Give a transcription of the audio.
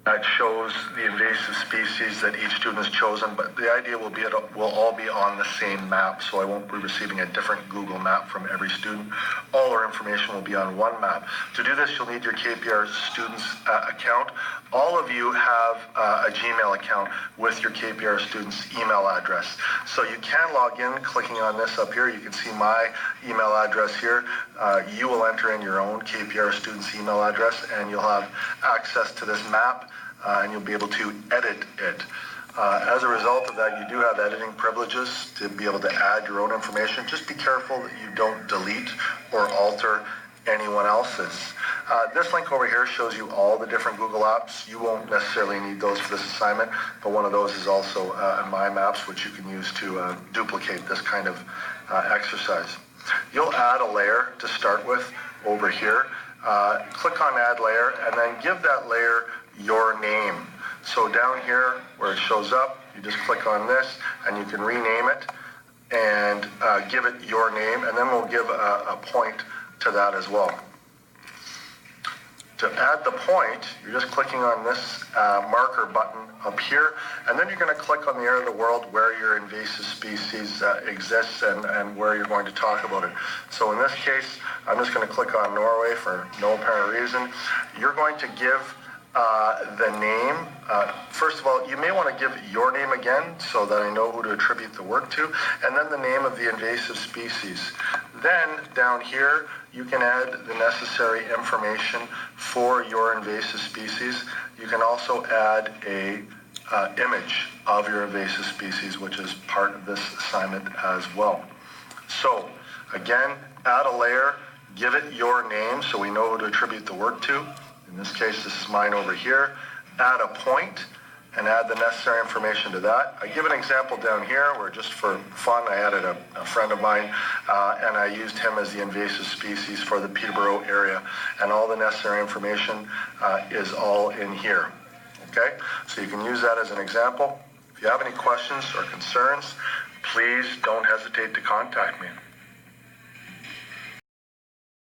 that shows the invasive species that each student has chosen, but the idea will be we'll all be on the same map, so I won't be receiving a different Google map from every student. All our information will be on one map. To do this, you'll need your KPR students account. All of you have a Gmail account with your KPR students email address. So you can log in clicking on this up here. You can see my email address here. You will enter in your own KPR students email address and you'll have access to this map. And you'll be able to edit it. As a result of that, you do have editing privileges to be able to add your own information. Just be careful that you don't delete or alter anyone else's. This link over here shows you all the different Google apps. You won't necessarily need those for this assignment, but one of those is also My Maps, which you can use to duplicate this kind of exercise. You'll add a layer to start with over here. Click on Add Layer and then give that layer your name. So down here where it shows up, you just click on this and you can rename it and give it your name, and then we'll give a point to that as well. To add the point, you're just clicking on this marker button up here, and then you're going to click on the area of the world where your invasive species exists and where you're going to talk about it. So in this case, I'm just going to click on Norway for no apparent reason. You're going to give the name. First of all, you may want to give your name again so that I know who to attribute the work to, and then the name of the invasive species. Then down here, you can add the necessary information for your invasive species. You can also add a image of your invasive species, which is part of this assignment as well. So again, add a layer, give it your name so we know who to attribute the work to. In this case, this is mine over here. Add a point and add the necessary information to that. I give an example down here where just for fun, I added a friend of mine and I used him as the invasive species for the Peterborough area. And all the necessary information is all in here. Okay, so you can use that as an example. If you have any questions or concerns, please don't hesitate to contact me.